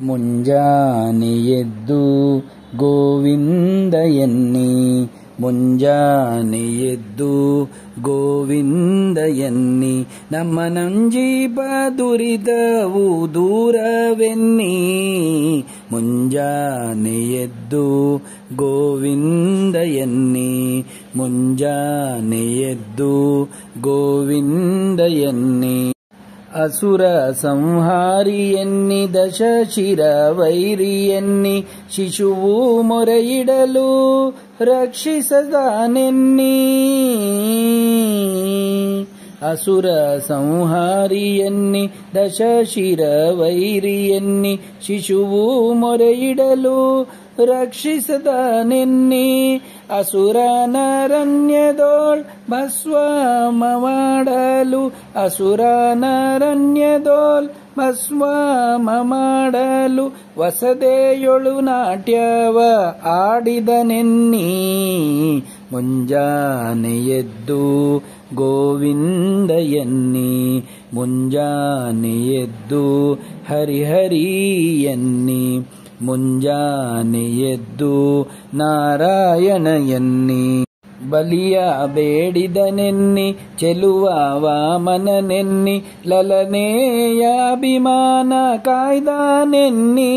ಮುಂಜಾನೆ ಎದ್ದು ಗೋವಿಂದ ಎನ್ನಿ, ಮುಂಜಾನೆ ಎದ್ದು ಗೋವಿಂದ ಎನ್ನಿ, ನಮ್ಮ ನಂಜೀಪ ದುರಿತವು ದೂರವೆನ್ನಿ. ಮುಂಜಾನೆ ಎದ್ದು ಗೋವಿಂದ ಎನ್ನಿ, ಮುಂಜಾನೆ ಎದ್ದು ಗೋವಿಂದ ಎನ್ನಿ. ಅಸುರ ಸಂಹಾರಿ ಎನ್ನಿ, ದಶಶಿರ ವೈರಿ ಎನ್ನಿ, ಶಿಶುವು ಮೊರೆಯಿಡಲು ರಕ್ಷಿಸದಾನೆನ್ನಿ. ಅಸುರ ಸಂಹಾರಿ ಎನ್ನಿ, ದಶಶಿರ ವೈರಿ ಎನ್ನಿ, ಶಿಶುವು ಮೊರೆಯಿಡಲು ರಕ್ಷಿಸದಾನೆನ್ನಿ. ಅಸುರನರಣ್ಯದೋಳ್ ಭಸ್ವಾಮ ಮಾಡಲು, ಅಸುರನರಣ್ಯದೋಳ್ ಭಸ್ವಾಮ ಮಾಡಲು, ವಸದೆಯೊಳು ನಾಟ್ಯವ ಆಡಿದನೆನ್ನಿ. ಮುಂಜಾನೆ ಎದ್ದು ಗೋವಿಂದ ಎನ್ನಿ, ಮುಂಜಾನೆ ಎದ್ದು ಹರಿಹರಿ ಎನ್ನಿ, ಮುಂಜಾನೆ ಎದ್ದು ನಾರಾಯಣ ಎನ್ನಿ. ಬಲಿಯ ಬೇಡಿದನೆನ್ನಿ, ಚೆಲುವ ವಾಮನನೆನ್ನಿ, ಲಲನೆಯ ಅಭಿಮಾನ ಕಾಯ್ದನೆನ್ನಿ.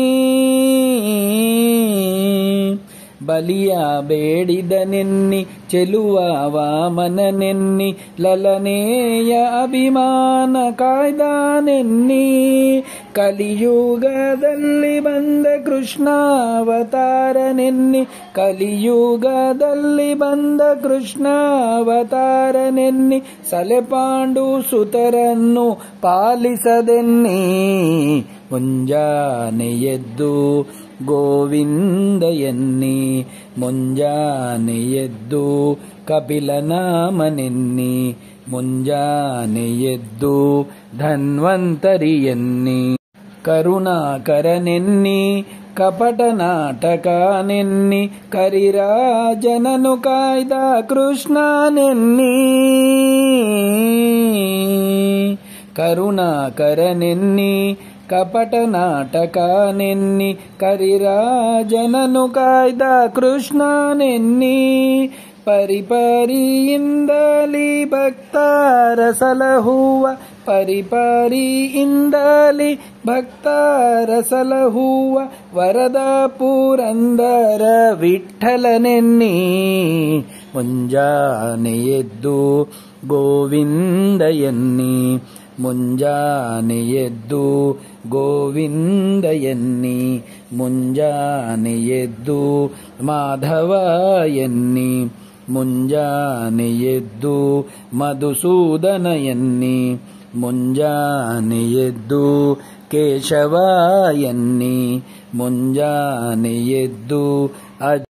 ಬಲಿಯ ಬೇಡಿದನೆನ್ನಿ, ಚೆಲುವ ವಾಮನನೆನ್ನಿ, ಲಲನೆಯ ಅಭಿಮಾನ ಕಾಯ್ದನೆನ್ನಿ. ಕಲಿಯುಗದಲ್ಲಿ ಬಂದ ಕೃಷ್ಣಾವತಾರನೆನ್ನಿ, ಕಲಿಯುಗದಲ್ಲಿ ಬಂದ ಕೃಷ್ಣಾವತಾರನೆನ್ನಿ, ಸಲೆಪಾಂಡು ಸುತರನ್ನು ಪಾಲಿಸದೆನ್ನಿ. ಮುಂಜಾನೆ ಎದ್ದು ಗೋವಿಂದ ಎನ್ನಿ, ಮುಂಜಾನೆ ಎದ್ದು ಕಪಿಲನಾಮನೆನ್ನಿ, ಮುಂಜಾನೆ ಎದ್ದು ಧನ್ವಂತರಿ ಎನ್ನಿ. ಕರುಣಾಕರನೆನ್ನಿ, ಕಪಟ ನಾಟಕನೆನ್ನಿ, ಕರಿರಾಜನನು ಕಾಯ್ದ ಕೃಷ್ಣನೆನ್ನಿ. ಕರುಣಾಕರನೆನ್ನಿ, ಕಪಟ ನಾಟಕನೆನ್ನಿ, ಕರಿರಾಜನನು ಕಾಯ್ದ ಕೃಷ್ಣನೆನ್ನಿ. ಪರಿಪರಿಯಿಂದಲಿ ಭಕ್ತರ ಸಲಹುವ, ಪರಿಪರಿಯಿಂದಲಿ ಭಕ್ತರ ಸಲಹುವ, ವರದ ಪುರಂದರ ವಿಠ್ಠಲನೆನ್ನಿ. ಮುಂಜಾನೆ ಎದ್ದು ಗೋವಿಂದ ಎನ್ನಿ, ಮುಂಜಾನೆ ಎದ್ದು ಗೋವಿಂದ ಎನ್ನಿ, ಮುಂಜಾನೆ ಎದ್ದು ಮಾಧವ ಎನ್ನಿ, ಮುಂಜಾನೆ ಎದ್ದು ಮಧುಸೂದನ ಎನ್ನಿ, ಮುಂಜಾನೆ ಎದ್ದು ಕೇಶವ ಎನ್ನಿ, ಮುಂಜಾನೆ ಎದ್ದು